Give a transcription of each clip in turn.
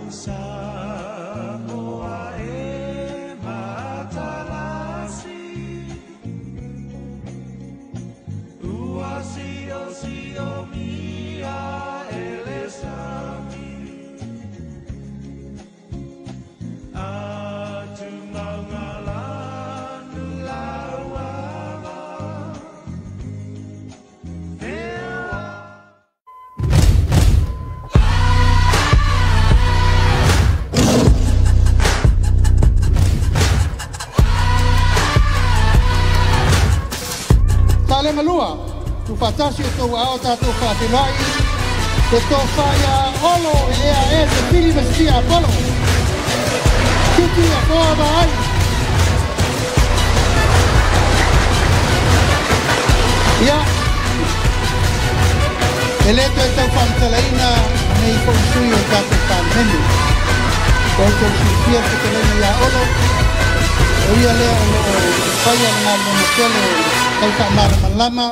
Samoa e matalasi Ua sio mia elesami Atu mangalanu lawala Malua, tu fatasi o tau ao tātou whātenai, te tō whaia olo e te pili mastia apolo. Tuti a koa mai. Ia, e leto e tau whamtalaina nei whausui o tātou whamenu. Kau tau sifia te talaina ia olo, o ia lea olo whaia ngā mona tele tau ka malama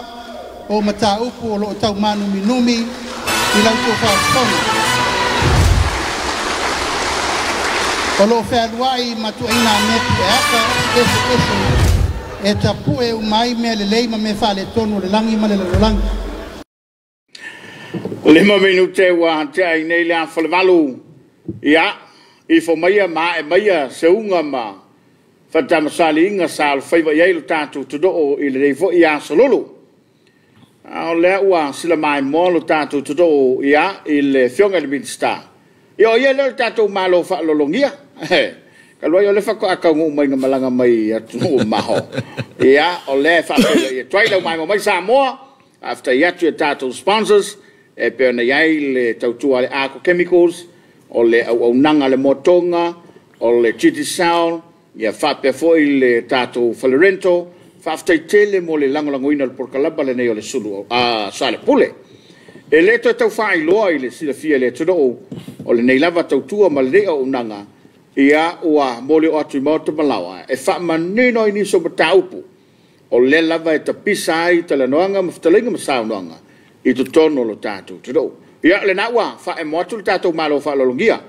o mata upu o lo tau manu minumi I lau tō whaakona. O lo whaeluai matuaina metu e aka e tapu e umai mea le leima me whale tonu le langi ma le langi. Lima minute wa te ai nei le whale malu. Ia, I fo maia ma e maia se unga ma whatamasali inga sal whaiva iei lo tātou tudoo I le reifo ia salolo. O lea ua sila mai mo lo tātou tudoo ia I le fionga le minsta. Ia ia le tātou malo whaalolongia. Kalua ia le whako aka ngu mai nga malanga mai atu maho. Ia o lea whakela ia twaila mai mo mai Samoa. After iatu tātou sponsors e peo na iei le tautua le ako chemicals o le au nanga le motonga o le chiti sound. Ia whapea foi le tātou Falerento, whaftai tele mo le langolangoina le porkalaba le nei o le sulu a Soalepule. E leto e tau whailoa I le silafia le tudoo o le nei lava tautua ma le nei o unanga ia ua mole o atu I mauta malawa. E whamanino I niso mataupu o le lava e tapisa ai talanoanga maftalinga masaunoanga I tutono lo tātou tudoo. Ia le naua whae moatu le tātou malo whaalolongia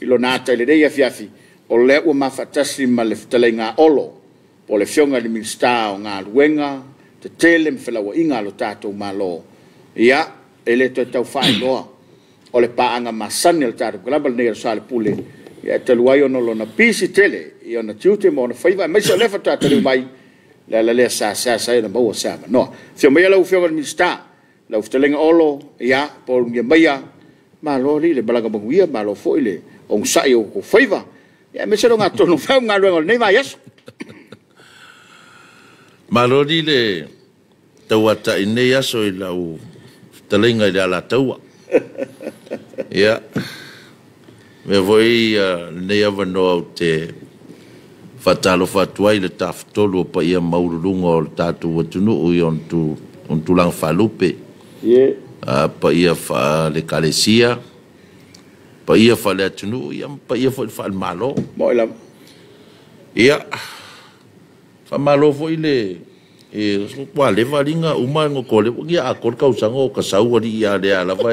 I lo nātai le nei afiafi. O le ua mafatasi ma le fitalai ngā olo, po le fionga li minsta o ngā luenga, te tele mwhilawa inga lo tātou malo. Ia, e le toi tau whae loa, o le paanga masani al tātou kalabal nei al Soalepule. Ia, te luai ono lo na pisi tele, I ona tiute mo ona whaiva, mai se o lefa tātou mai, le la lea sa e na maua sa ma. No, fio mai lau fionga li minsta, lau fitalai ngā olo, ia, po ngia maia, ma lo li le balaga banguia, ma lo fo ile, ongsai o ko whaiva. Ya me sero ngato no fa nga luengo nei vai yes. Malori le tawata ine yaso I lau talenga I ala taua. Ya. Me voi nei avano te fatalo fatuai le taftolo pa ia maurulunga o tatu watunu I on tu lang falupe. Ye. Pa ia fa le kalesia. Pa ia fa le atunu, ia pa ia fa le malo. Mo ilam. Ia. Fa malo fo ile. Wa le valinga uma ngo kole. Ia akor ka usango ka sauri ia le ala va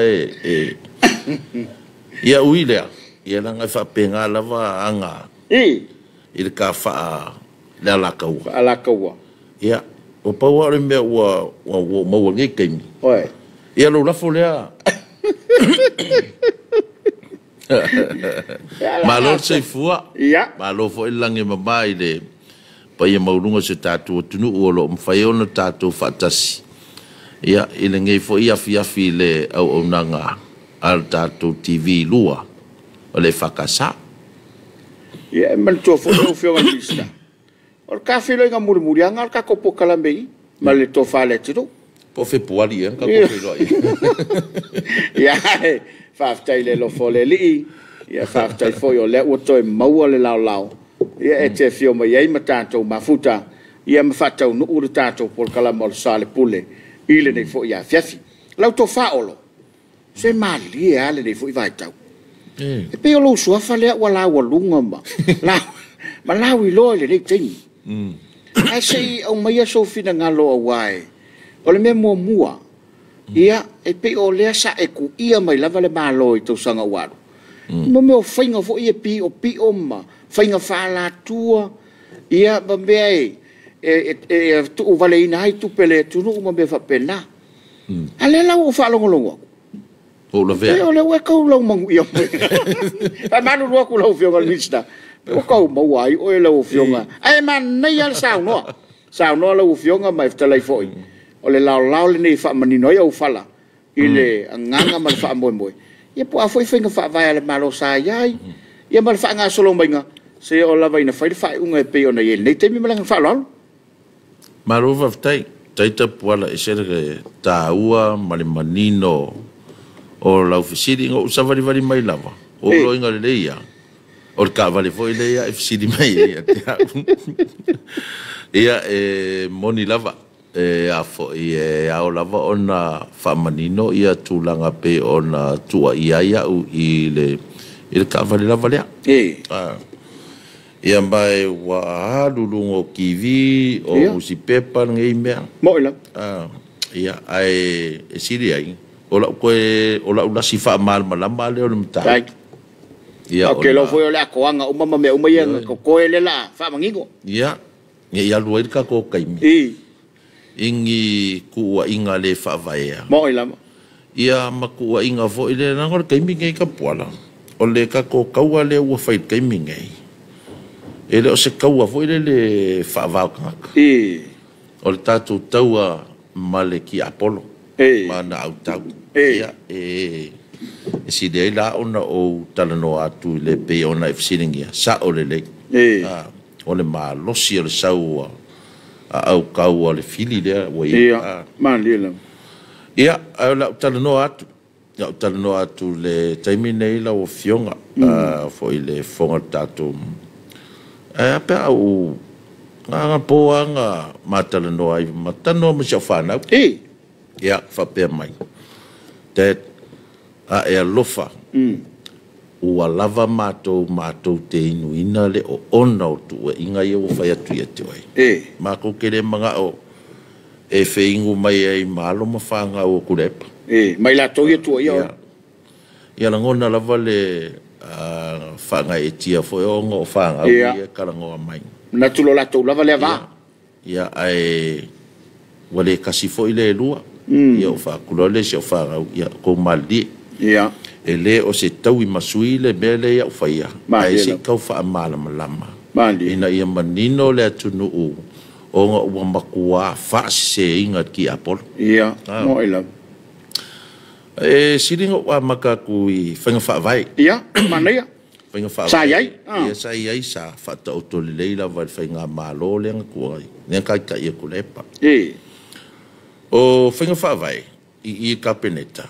Ia uile. Ia langa fa penga lava anga. Il ka fa le ala kaua. Ala kaua. Ia. O pa wa le me wa mo ngi kemi. Oi. Ia lo la fo le. Malo se fua. Ia. Malo fo ilange mabai le pa ia maurunga se tātou tunu uolo mwhaiona tātou whatasi. Ia ilange fo ia fiafi le au nanga al tātou TV lua o le whakasa. Ia man tō fo o fionga lista. O ka whilo inga murianga al ka kopo kalambei ma le tō whale tiro. Po fe puari ka kopo roi. Ia whaftai le lo fo le lii. Ia whaftai fo o le ua toi maua le lau lau. Ia e te whio mai ei ma tātou mafuta. Ia ma whatau nu uru tātou por kalama o Soalepule. Ile nei fo ia fiafi. Lau tō whaolo. Se mali e ale nei fo I vai tau. E pe o lo suafa lea ua lau a lunga ma. Ma lau I loa le nei teimi. Ai sei au mai a sofina ngā loa wai. O le mea mua. Ia e pe o lea sa e ku ia mai lava le malo I tau sanga waru. mo me o fainga fo ia pi o ma fainga fa la tua ia ba be tu vale ina hai tu pele tu no mo be fa pena ale la o fa longo o la ve o le we ko lo mangu ia pa manu lo ko lo fio gal mista o ko mo wai o le o fio nga ai man nei al sao no lo fio nga mai tele foi o le lao le nei fa manino ia o fala ile nganga mal fa mo ia po a foi fainga fa vai ale malo sa yai ia mal fa nga solo mainga se o la vai na fai unga pe ona ye nei te mi malang fa lo malo va tai ta puala e sere ta ua male manino o la ofisiri ngo sa vari mai lava o lo inga le ia o ka vale foi le ia ofisiri mai ia moni lava a fo ia o lava ona fa manino ia tulanga pe ona tua ia u i le ka vale lava le ia mai wa lulungo kiwi o si pepa ngai mea mo ila ia ai siri ai o la ula si fa mal malama le o mta ia o ke lo foi o la koanga o mama me o mai ko ele la fa mangigo ia luai ka ko kaimi ingi ku inga le fa vai mo ila ia maku inga vo ile na ngor kaimi ngai ka pola o le ka ko kaua le o fai kaimi ngai ele o se kaua vo ile le fa va ka o le tatu taua male ki apolo mana au tau ia si de la ona o talano atu le pe ona fsiningia sa o le o le malo si le sau au kau le fili le o ia man le ia au la talano atu le taimine la o fionga fo ile fonga tatu pe au nga poanga matalano ai matano mo se fana ia fa pe mai that a lofa ua lava matou te inuina le o ona o tu inga ia o fai atu ia te oi ma ko kere manga o e feingu mai ai malo ma fanga o kurepa mai la to ia tu ia la ngona lava le fanga e tia foi o ngo fanga ia kalango mai na tu lo la to lava le va ia ai wale kasi foi le lua ia o fa kulole se o fa ia ko maldi ia ele o se tau i masui le mele ia o fa ia ai se kau fa malama ina ia manino le atunu o nga ua makua fa se inga ki apol ia mo ila siringa wa maka kui fanga fa vai ia manaya fanga fa sa yai ia sa yai sa fa ta o le leila va fanga malo le ku ne ka ka ia kulepa o fanga fa vai i kapeneta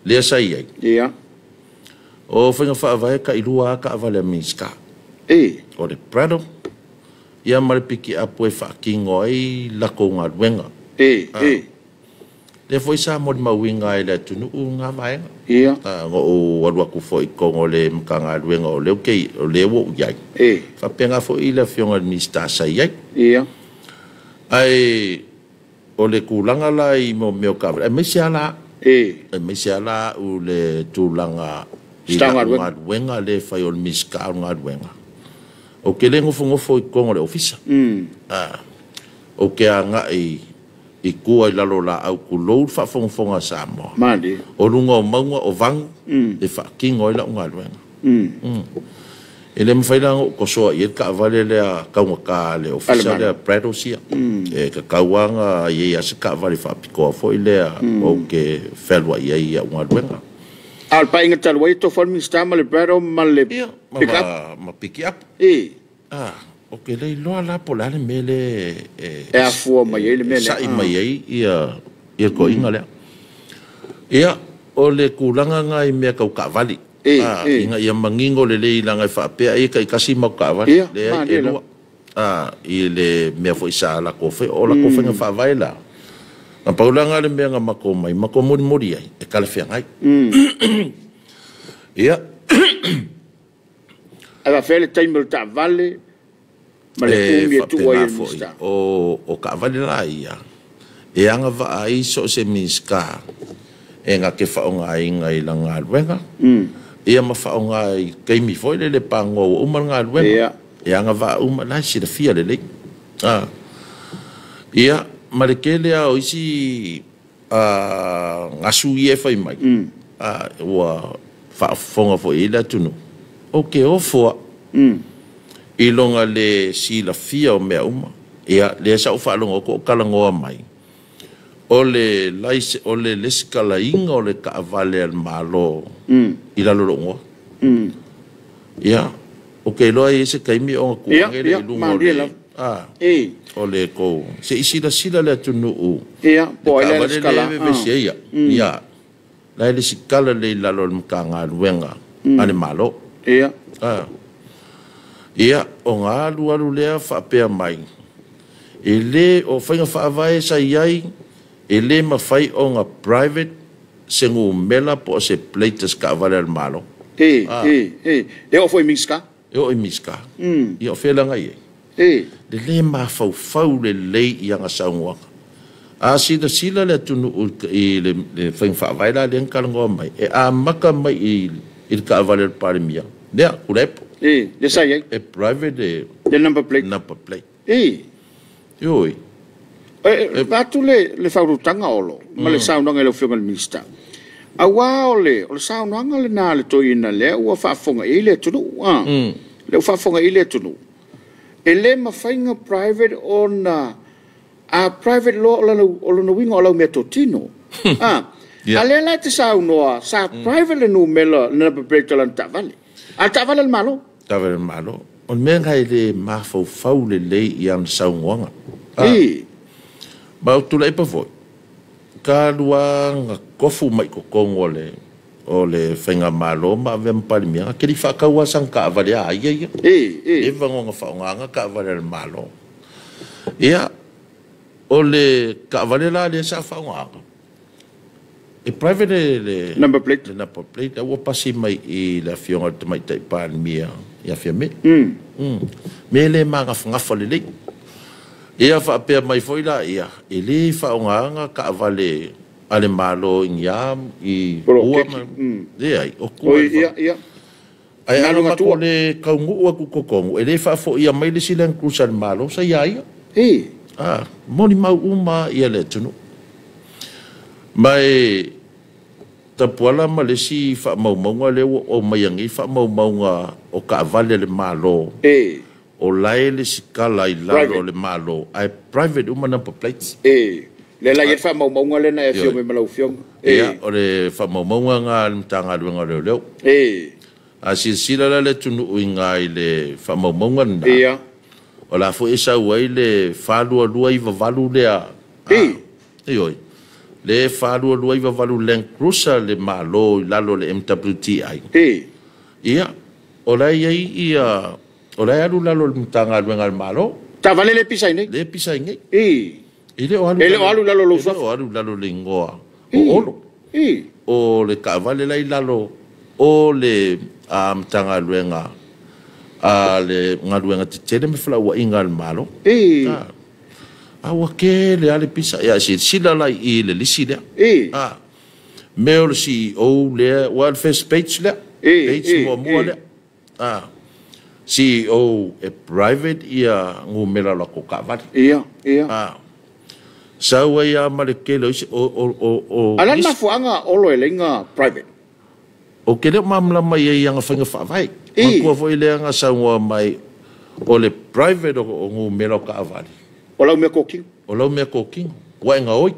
le sa yai ia o fanga fa vai ka ilua ka vale miska o le prado ia mal piki apo e fa kingo ai la ko nga wenga le foi sa mod mawinga ile tunu nga vai ia ngo wadwa ku foi ko ngole mkanga wenga o le okay o le wo yai fa penga fo ile fionga mista sa yai ia ai o le kulanga la i mo meo kabra e mesiala u le tulanga stanga wenga le fai o miska nga wenga o ke le ngofo i kongo le ofisa o ke anga i kua i lalo la au kulou fa fonga Samoa mandi o lunga o maunga o vang e fa kingo i la unga wenga ele mfaila ko so ye ka vale le ka ka le ofisa le predo sia ka kawanga ye ya se ka vale fa piko fo ile o ke felwa ye ya un alwenga al pa inga talway to for mi stama le predo mal le pick up ma pick up o ke le lo la pola le mele a fu ma ye le mele sa i mai ia ko inga le ia o le kulanga ngai me ka vale inga ia mangingo le langa fa pe ai kai kasi mo ka va le ai lu ile me foi sa la kofe o la kofe nga fa vai la na paulanga le me nga mako mai mako mori ai e kala fe ngai ia ava fele time ta vale male kumie tu ai mista o ka vale la ia e anga va ai so se miska e nga ke fa nga inga i langa wenga ia mawhaonga I keimi foi le pango o umanga luenga. Ia nga wa uma lai si da fia le. Ia marekele a o isi ngasu ie fai mai. Ua whaafonga fo ila tunu. Ok, o fua. Ilonga le si la fia o mea uma. Ia le sa o whaalonga o kalangoa mai. O le laise o le leskala inga o le kaavale al malo ila lolongo. Ia o ke loa i se kaimi o kuange le ilunga o le o le ko se isila sila le atunu u po ile leskala ia la le sikala le lalo mkanga luenga ane malo ia o ngā alu lea whaapea mai ele o whainga whaavae sa iai ele mawhai o ngā private se ngu mela po se pleitas ka avale al malo. E o foi miska? E o miska. I o whela ngai le mawhau le lei i anga saunguanga. A sila le tunu i le whainga whaavaila le nkalangoa mai. E a maka mai i ka avale al parimia. Nea, kurepo. Le sa iai? E private le number plate. Number plate. Ioi. Batu le whaurutanga olo, ma le saunanga le whionga le minista. A wā o le saunanga le nā le toina le, ua whaafonga i le tunu. Le whaafonga i le tunu. E le mawhainga private o na, a private law o lana winga o lau mea totino. A le lai te saunoa, sa private le nu mela na break lan tavale. A tavale le malo? Tavale le malo. O mea ngai le mawhau le lei i an saungoanga. Mau tula ipa foi. Ka lua nga kofu mai ko kongo o le whainga malo ma vem palimia. Keri whakaua sang ka avare a ia. E vangonga whaonganga ka avare al malo. Ia, o le ka avare la le sa whaonganga. E private le number plate. Le number plate. Ua pasi mai I la fionga te mai tai palimia. Ia fia me. Me le maa ngafa le lei. Ia whaapea mai foi la ia. E le whaonganga ka avale ale malo ingiam I ua ma. Ia, o kua. Ia. Ai alo mako le kaungu ua kukokongu. E le whaafo ia mai le silang krusa le malo sa ia. Moni mau uma ia le tunu. Mai tapuala ma le si whaamaumaunga le o maiangi whaamaumaunga o ka avale le malo. O lai le sikala I lalo le malo ai private uma number plates le lai fa maunga le na e fio me malau fio o le fa maunga nga mtanga luenga leo a sila le tunu uinga I le fa maunga na o la fo isa wai le fa lua I valu le a le fa lua I valu len cruiser le malo lalo le MWTI ia o lai ia o lai alu lalo mtanga luenga malo. Ta vale le pisai nei? Le pisai nei. Ele o alu lalo lo sa. O alu lalo le ngoa. O olo. O le ka vale lai lalo. O le mtanga luenga. Le ngaluenga te tere me fla wa inga malo. Awa ke le ale pisai. Ya sila lai I le lisi lea. Meo le CEO lea. Welfare speech lea. Page mua lea. CEO e private ia ngumela la ko kavali. Ia. Sawa ia malekele o Alan mafuanga olo elenga private. O kele mamla mai ia nga fanga fa vai. Ko foi le nga sawa mai o le private o ngumela ka avali. O lau me koking. O lau me koking. Wa nga oi.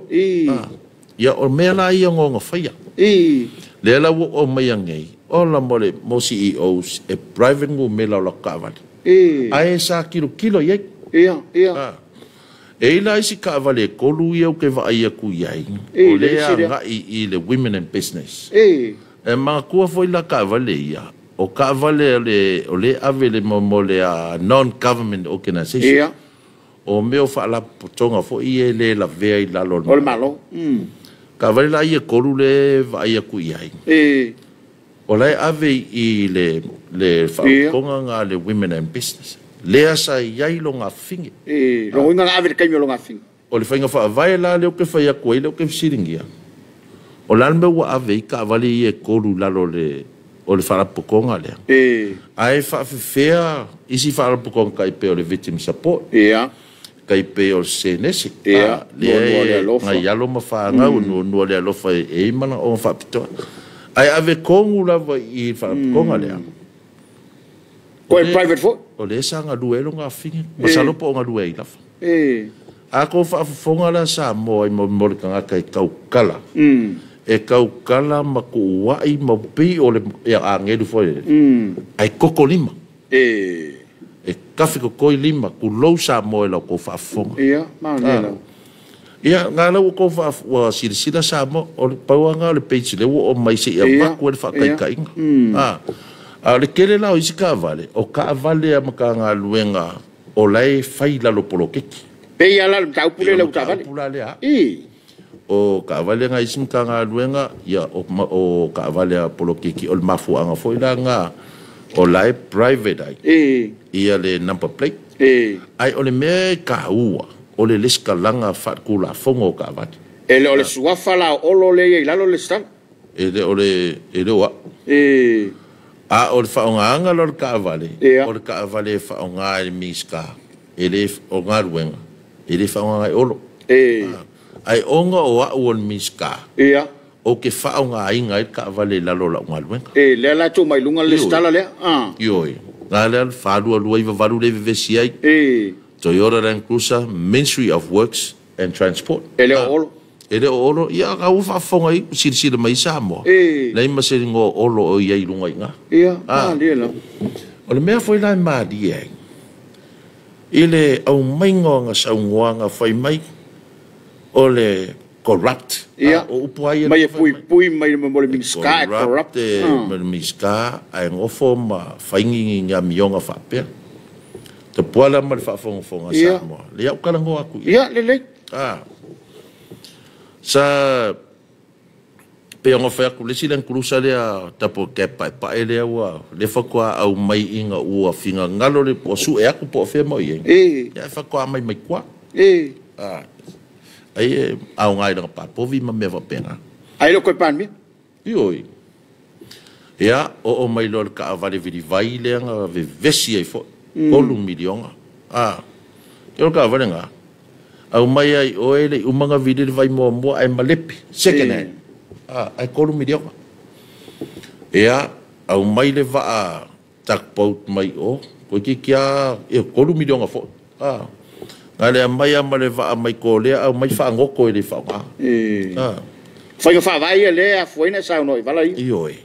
Ia o mela ia nga faia. Le la o mai ngai. O la mole mo CEOs e private ngu me la ka avale. Ai sa kilo ye. Ia. E ila isi ka avale kolu ia ke va ia ku iai. O le nga I le women in business. E ma ku foi la ka avale ia. O ka avale o le avele mo le non-government organization. O meo fa la potonga fo I le la vea I la lo. O le malo. Ka avale la ia kolu le va ia ku iai. O lai ave I le whaukonga ngā le women in business. Lea sa iai lo ngā whingi. Lo inga ngā ave le kaimio lo ngā whingi. O le whainga whaavai la leo ke whaia kua leo ke wsiringia. O lan me wa ave I ka avale I e koru lalo o le wharapukonga lea. Ai whaafewhea, isi wharapukonga kai pe o le victim support. Kai pe o se nesi. Lea ngai alo ma whaangau, nua lea lofa e mana o whaapitoa. Ai ave kongu lava i wharapukonga lea. Koe private fo? O le sa ngā luelo ngā whingi. Masalopo o ngā lue i lafa. A ko whaafonga la Samoa i maumorika ngā kai kaukala. E kaukala ma ko wai ma pi o le a ngeru fo e. Ai koko lima. E kafi ko koi lima ku lou Samoa la ko whaafonga. Maanela. Ngā lau ko wha sirisira Samoa o le pauanga o le peiti lewo o mai se ia waku e le whakaikainga. Le kele lao isi ka avale. O ka avale a maka ngā luenga o lai whai lalo polo keki. Pei ala taupule lau tavale. O ka avale ngā isi maka ngā luenga ia o ka avale a polo keki o le mafuanga fo ila ngā o lai private ai. Ia le number plate. Ai o le mea ka ua o le leska langa what kula fongo o ka avale. Ele o le suafa la olo le i lalo le stan. Ele o le wa. A o le whaongaanga lo le ka avale. O le ka avale whaonga e miska. Ele o ngā ruenga. Ele whaonga e olo. Ai onga o a o le miska. O ke whaonga inga e ka avale lalo la ngā ruenga. Lea la tō mai lunga le stala lea. Ioi. Ngā lea le whārua lua iwa varu le vevesi ai. Toyota Land Cruiser, Ministry of Works and Transport. Ele o olo. Ele o olo, ia ka ufa fonga i sirisira mai Samoa. Nei maseri ngō olo o iai lunga i ngā. Lia. O le mea foi lai maadi e. I le au maingo ngā saungoanga whai mai. O le corrupt. O upu ai. Mai e pui mai mo le miska e corrupt. Mo le miska ai ngofo ma whaingi ngā mionga whapea. Te puala ma le whaafonga Samoa. Le au karango aku. Le. Sa pe ngo fa ku le silen krusa le tapo ke pa ele wa le fa kwa au mai inga ua finga ngalo le po su e aku po fe mo ye ya fa kwa mai kwa ai au ngai da pa po vi ma me va pena ai lo ko pan mi yoi ya o mai lo ka vale vi vai le nga ve vesi ai fo kolu milionga yo ka vale nga au mai ai o ele umanga vide vai mo ai malepi second hand ai kolu milionga ia au mai le va tak paut mai o ko ki kia e kolu milionga fo ale mai ama le va mai ko le au mai fa ngoko le fa fa yo fa vai le a foi na sa no vala ioi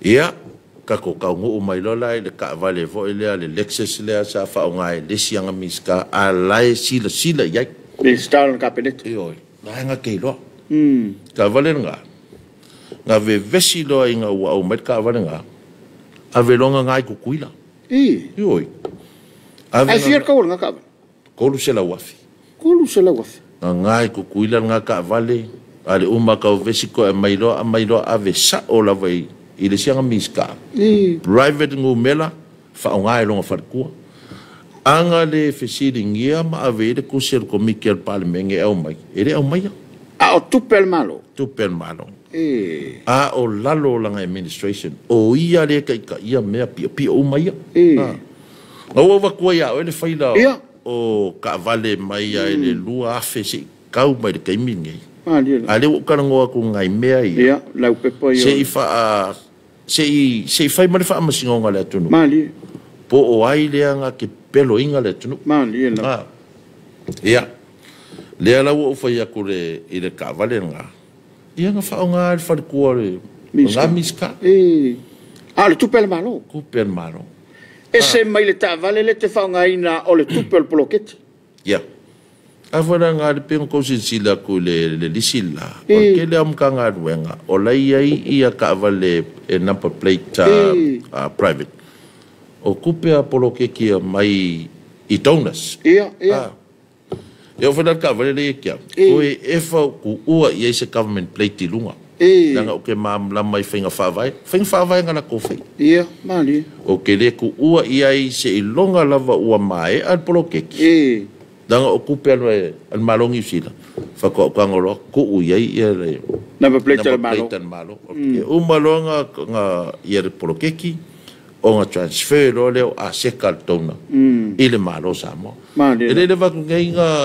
ia ka ko ka ngo mai lo lai le ka vale vo ile ale Lexus le sa fa ngai le sianga miska a lai sila ia le stal cabinet ioi la nga ke lo ka vale nga ve vesi lo inga wa o met ka vale nga a ve longa ngai ku kuila ioi ai fier ka nga ka kolu se la wafi ngai ku kuila nga ka vale ale uma ka vesi ko mai lo a ve sa o la vai ile sianga miska private ngumela fa ngai longa farkua anga le fesiri ngia ma ave de kusel komiki al parlemenge au mai ele au mai o tupel malo o lalo langa administration o ia le ka ia me pi o mai o va ko ia o le faila o ka vale mai ele lua fesi kau mai de kaimingi ale o karango ku ngai mea ia lau pepo ia se fai mare fa masingo ngale tunu mali po o ai le nga ke pelo inga le tunu mali la ia le la o fa ia ku le ile ka vale nga ia nga fa nga fa ku le nga miska le tupel malo ese mai le ta vale le te fa nga ina o le tupel poloket ia avona nga le pengo ko sila ku le lisila o ke le am ka nga ruenga o lai ai ia ka vale e number plate private o kupe a poloke ki mai i donas eu vou dar cá vale le kia o e fa ku ua ia se government plate ti lunga nanga o ke mam la mai finga fa vai nga na kofi mali o ke le ku ua ia se ilonga lava ua mai al poloke ki Danga o kupe al malongi sila. Fako kangolo ku uyai ia le. Number plate al malo. O malonga nga ia le polokeki o nga transfer lo leo a sekal tona. Ile malo samo. Ele le vaku nga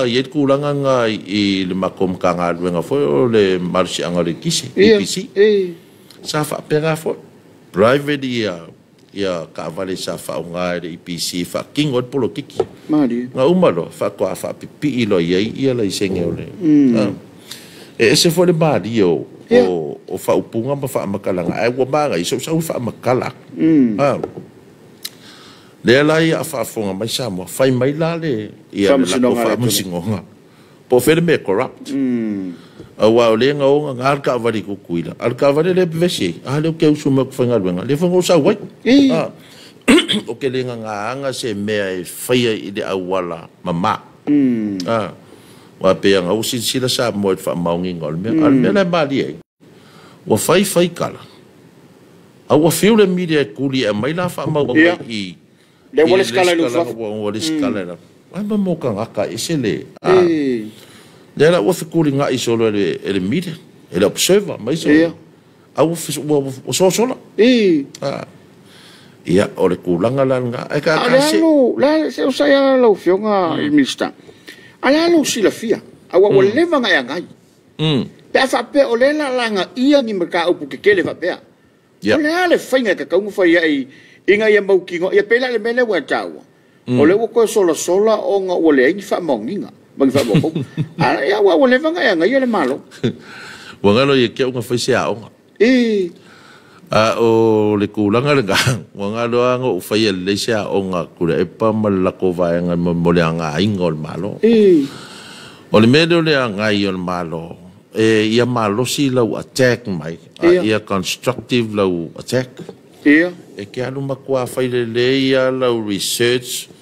ia kulanga nga i le makom kanga nga fo le marsi anga le kisi. EPC. Sa fa pera fo private ia ka vale sa fa nga le EPC fa king o polokeki. Nga umalo fa ko fa pipi ilo ia la isenge ole. Ese fo le mari o fa upunga ma fa makalanga ai wa ba iso sa fa makala. Le la ia fa fonga mai Samoa fai mai la le ia la ko fa musingonga. Po fere me corrupt. Wa le nga o nga ka vale ku kuila. Al ka vale le vesi. Le ke usuma ku fanga luenga. Le fonga sa wai. O ke le nga anga se mea fai i de awala mama. Wa pe nga o sila sa mo fa maungi ngol me. Al me la mali ai. Wa fai kala. Wa fiu le media kuli e mai la fa mau i. Le wale skala lu fa. Wale skala la. Wa mo ka ngaka isele. Le la wa kuli nga isolo le media. Le observer mai so. O so la. Ia o le kulanga la nga e ka kasi la se usaya lo fionga mista ala lo sila fia awa o leva nga ngai pe fa pe o le la nga ia ni maka o pukele fa pe o le ale fainga ka ka fa ia inga ia mau kingo ia pela le mele wa tau o le ko sola o nga o le ngi fa monginga mang fa mo ala ia o leva nga ngai le malo wa ngalo ye ke nga fa sia o o le kulanga le gang wanga lo anga o fai le sia o nga kula e pa malako vai nga mo le anga ingol malo o le medo le anga ingol malo ia malo si lo attack mai ia constructive lo attack e ke alu makua fai le ia lo research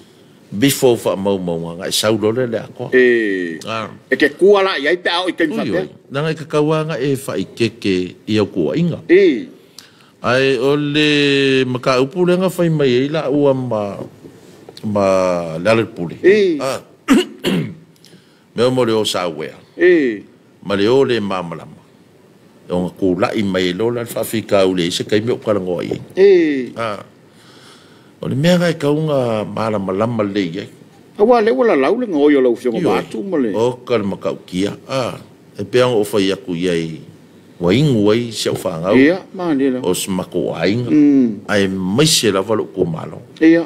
before fa mo nga sa lo le ako e ke kuala ia pe au i ken fa nga ka kawanga e fa ikeke ia ku inga ai ole maka upule nga fai mai la ua ma Soalepule me mo le o sawe ma le ole mamalama o ku la i mai lo la fa fika ule se kai me ka ngo ai ole me nga ka unga mala malama le ye awa le wala lau le ngo yo lo fio ma tu mole o ka maka kia e pe o fai aku ye waingu wai se fa ngau o smako ainga ai mai se la valo ku malo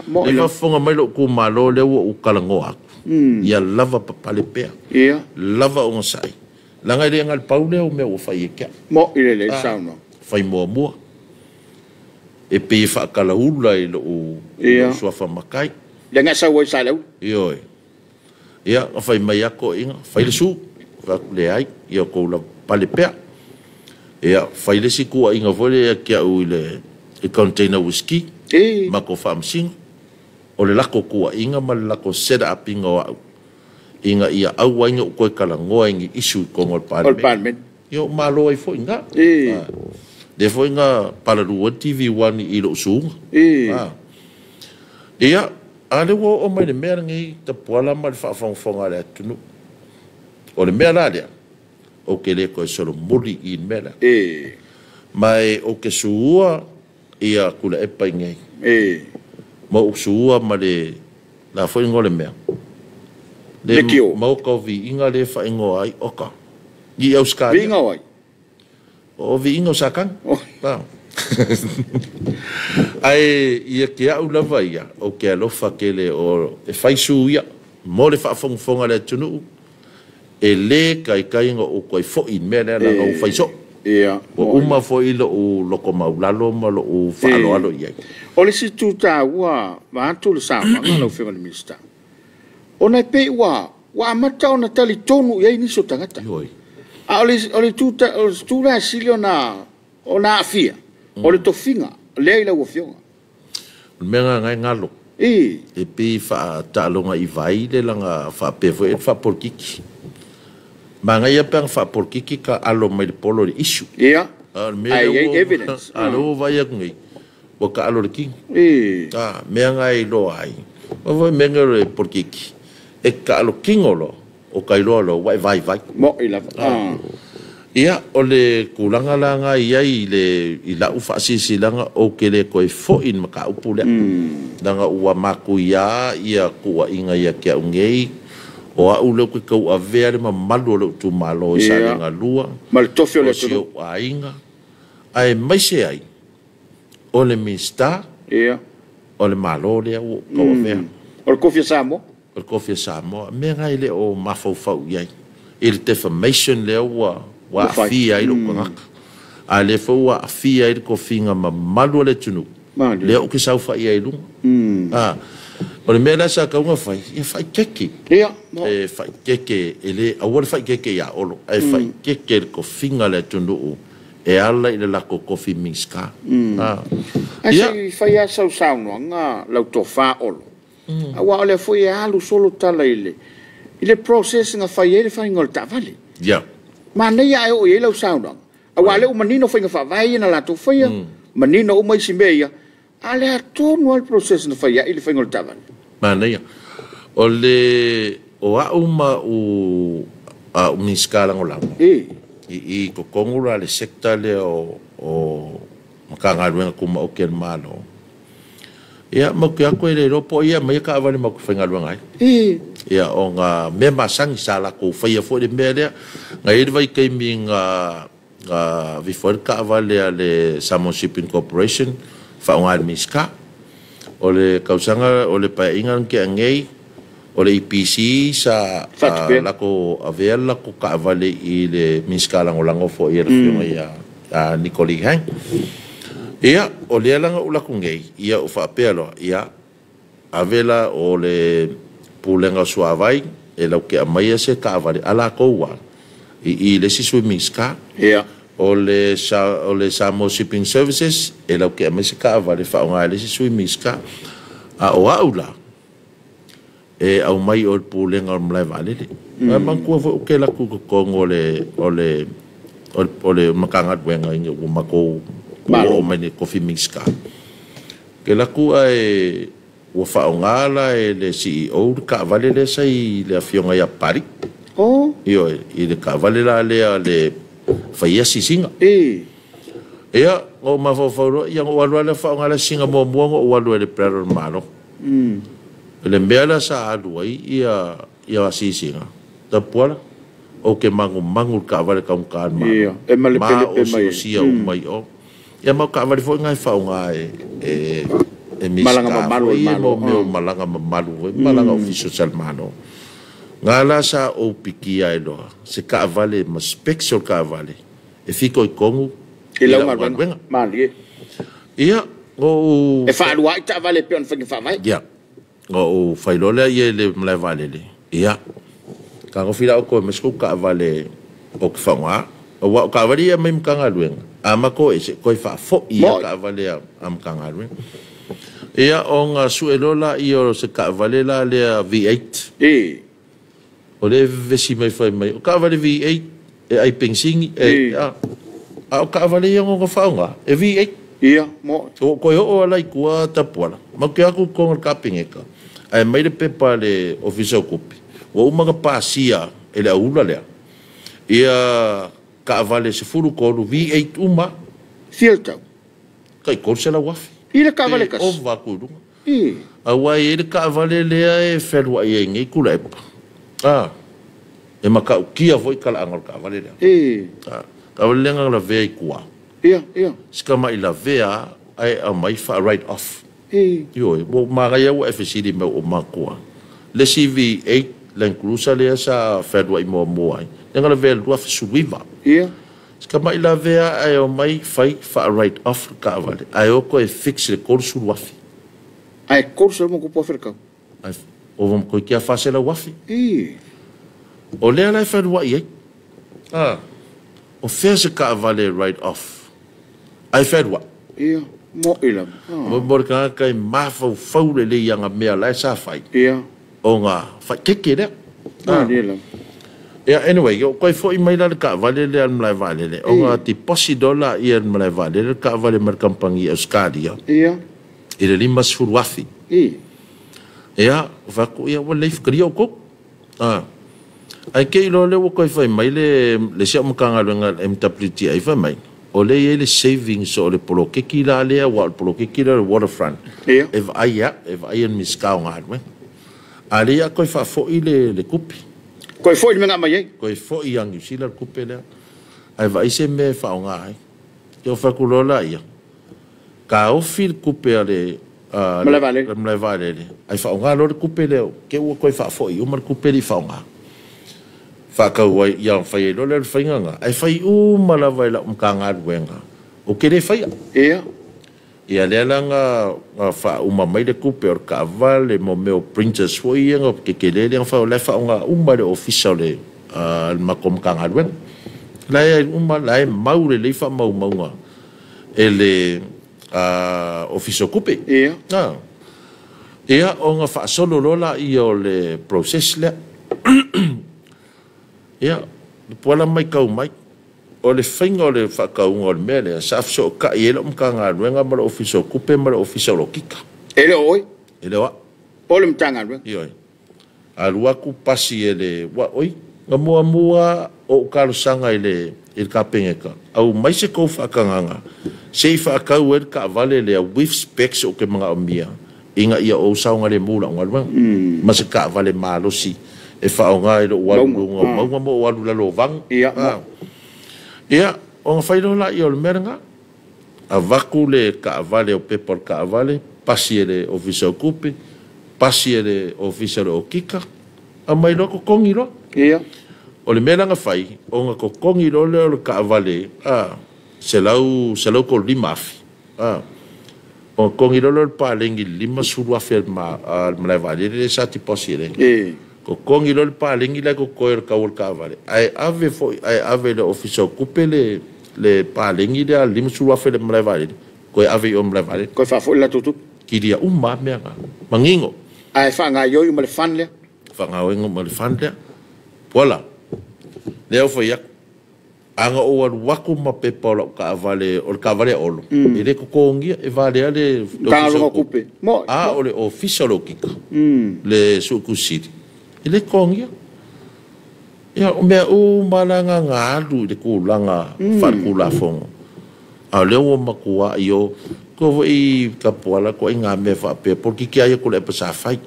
mo le fa fonga mai lo ku malo le o kalango ak ia lava papale pe lava on sai la ngai le ngal paule o me o fai ke mo ile le sauna fai mo e pe fa kala ula i lo so fa makai le ngai sa wai sa lo ia fai mai ako inga fai le su fa le ai ia ko la pale pe ia fai le siku inga vole kia uile e container whisky mako famsing o le lako kua inga ma le lako set up inga ia au inga ko kala ngoa ingi isu ko ngol parliament yo malo ai fo inga de fo inga para du TV1 i lo su ia ale wo o mai le merangi te poala mal fa fonga le tunu o le mera dia o ke le ko solo muri i mera mai o ke suua ia kula e pai ngai mo suua ma le la foi ngole mea le mo ko vi inga le fa ingo ai oka i au ska vi ingo ai o vi ingo sakan ai ia ke au lava ia o ke alofa ke le o e fai suia mo le fa fonga le tunu e le kai ngo o koi fo in mena na o fai so o uma fo i lo ko maulalo ma lo o fa alo ia o le si tu ta wa va tu le sa ma lo fe le mista ona pe wa mata ona tali tonu ia ni so tangata a o le tu la silio na ona afia o le tofinga le ila wo fionga menga ngai ngalo e pe fa ta longa i vai le langa fa pe fa por kiki Manga ia pang fa por kiki ka alo mai polo de issue. Ai evidence. Alo vai ngai. O alo ki. Me ngai lo ai. O vai menga por kiki. e ka alo kingolo o kailolo wai vai mo ila ia o le kulanga langa ia i la ufa sisi langa o kele ko fo in maka upule danga ua maku ia kuwa inga ia kia ungei o a ulo ko ka avere ma malu lo tu malo sa nga lua mal tofio le tu a inga ai mai se ai o le mista o le malo le o ko avere o kofia Samoa o kofia Samoa me ngai le o mafau ia il defamation le wa fia i lo ngaka a le fo wa fia i ko finga ma malu le tunu le o ke sau fa ia i lu o le mela sa ka nga fai e fai keke e fai keke ele a wor fai keke ya olo e fai keke ko finga le tunu e ala i le la ko kofi miska ia fai a sau no nga lau to fa olo a wa le fo ia alu solo tala ile process nga fai ele fai ngol ta vale mana ia o ia lau sauna a wale o manino foi nga fa vai na la to foi manino o mai simbeia ale ato no al processo no foi ele foi ngoltavan mana ia o le o a uma o a miskala ngolang i ko kongula le sekta le o makanga ruenga kuma o ken malo ia mo ke ko le ropo ia mai ka vale mo fenga ruenga ia o nga mema sang sala ko fai fo de mele ngai vai kai minga vi for ka vale le Samoa Shipping Corporation fa un miska o le kausanga o le pa ingan ke ngai o le IPC sa la ko avela ko ka vale i le miska langolango fo ia ia Nicoli hang ia o le langa ula ku ngai ia o fa pelo ia avela o le pulenga suavai e lau ke amaia se ka avale ala koua i le si swimming ska o le Samoa Shipping Services e lau ke amaia se ka avale whaonga le si swimming ska a o aula e au mai o le pulenga o mlai vale le mangkua vo ke la ku kongo o le makanga duenga inga u mako o mene coffee mix ska ke la ku ai o faongala e le CEO ka vale le sai le afionga ya pari io i le ka vale la le faia sisinga ia o mafoforo ia o alwa le faongala singa mo o alwa le prero malo le mela sa alwa ia sisinga ta pola o ke mangu ka vale ka un kalma e male pele pe mai sia o mai o ia ma ka vale fo ngai faonga malanga malu malanga official salmano ngala sa o pikia elo se ka vale ma special ka vale e fico i kongu e la mali ia o e fa lua ta vale pe on fa vai ia o failole ia le mla vale le ia ka go fila o ko mesko ka vale o ka fanga o ka vale ia mem kanga luenga ama ko e ko fa fo ia ka vale am kanga luenga ia o nga suelola i o se ka vale la le V8 o le vesi mai fai mai o ka vale V8 e ai pensingi a o ka vale ia nga whaunga e V8 ia mo o ko o alai kua tapuala ma ke aku konga ka pingeka ai mai le pepa le official kopi o umaga pasia e le aula lea ia ka vale se furu kolu V8 uma filtau kai korse la wafi ile ka vale kas o vakudu a wai ile ka vale le e felwa e ngi kula e maka kia voi kala angol ka vale le ka vale nga la ve kwa ia ska mai la vea ai a mai fa right off yo bo maga ya o FCD me o makua le CV8 len cruza le sa felwa i mo ai nga la ve lo fa suiva ska mai la vea ai o mai fai fa right off ka vale ai o ko e fix le corso wafi ai corso mo ko po ferka ai o vom ko kia fa se la wafi o le ala fa wa ye o fez ka vale right off ai fa wa mo ila mo borka kai mafa faule le yanga mea la sa fai o nga fa keke de ila anyway yo koi fo mai la ka vale le al mai vale le o nga ti posi dola i al mai vale le ka vale mer kampangi Euskadia ile limas furwafi va ko ia wala if krio ko Ai ke ilo le ko fai mai le sia mo kanga nga MWT ai fa mai. O le le savings o le polo ke kila le wa polo ke kila le waterfront. If ai en miskau nga me. Ali ya ko fa fo ile le kupi. Ko fo ile nga mai. Ko fo yang sila kupi le. Ai vai se me fa nga ai. Yo fa kulola ia. Ka o fil kupi ale Mlevale. Ai fa nga lo kupi le ke wo ko fa fo i o mar kupi li fa nga. Whakauai iang whai lo le whainganga. Ai whai malawai la kanga ruenga. O kere whai. Ia lea langa wha umamai le kupe or ka vale mo meo printers hoi ianga ke kere leang whao lai wha le official le makom kanga ruenga. Lai lai mau le wha maunga. E le official kupe. Ia o nga wha solo lola i o le process lea. Ia, puala mai kau mai. O le whainga o le whakaunga o le mea lea. Sa afso ka i ele ka ngā ruenga mara official kupe mara official o kika. Ele oi? Ele wa. O le mtanga ruenga? Ioi. Arua ku pasi ele wa oi. Nga mua o ukarusanga ele ka pengeka. Au mai se kou whakanganga. Se i whakau ele ka vale lea with specs o ke mga omia. Inga ia o saunga le mula o ngā ruenga. Mase ka vale malosi. E whaonga e lo waru maunga mo waru lalo vang. Ia. Ia, o ngā whairola i o le merenga. A vaku le ka avale o pepor ka avale. Pasi e le official kupe. Pasi e le official o kika. A mai lo ko kongi lo. Ia. O le merenga whai. O ngā ko kongi lo le o ka avale. Se lau ko lima afi. O kongi lo le palengi lima suru afi malai vale. Le sa ti posi le. Ko kongi lo le palengi la ko koer ka ul ka vale. Ai ave le official kupe le palengi le lim sua fe le mlai vale. Ko ave o mlai vale. Ko fa fo la tutu. Ki dia umma mea nga. Mangingo. Ai fa nga yo le fan le. Fa nga o le fan le. Pola. Leo fo yak. Anga o waku ma pe pola ka vale o ka vale olo. Ele ko kongi e vale ale ka lo kupe. Mo. O le official o kika. Le suku city. Ele kongia. Ia o mea o malanga ngālu le kūlanga whakula fongo. A leo o makua i o ko i ka poala ko i ngā mea whapea porki ki aia ko le pa sa whai.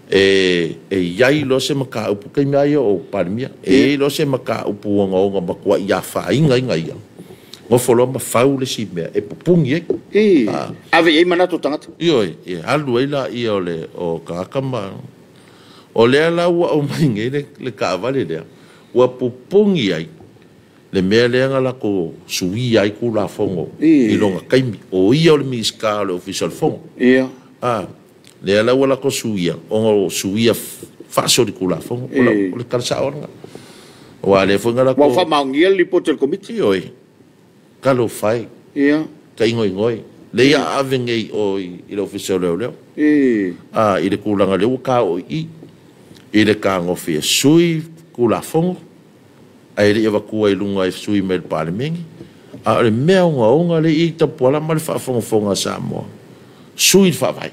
E iai lo se maka upu kai mea ia o parimia. E lo se maka upu o ngā makua i a whainga i ngaia. Ngo wholo ma whau le si mea e pupungi e. Ave e manato tangata. Ioi, e halu eila i o le o kakama. O lea la ua o mainge le ka avale lea. Ua pupungi ai. Le mea lea nga la ko sui ai ku la fongo. I longa kaimi. O ia o le miska o le official fongo. Ia. Lea la ua la ko suia. O suia faso di ku la fongo. O le karsa oranga. Ua le fonga la ko... Wa fa maungia li potel komiti. Ioi. Kalo fai. Ia. Ka ingoi. Le ia avengei o i le official leo. I le kulanga leo ka o i. I le ka ngofia sui kula fongo. Ai le evakua i lunga i sui me le palemengi. A le mea unga le i tapuala ma le whaafonga Samoa. Sui whawai.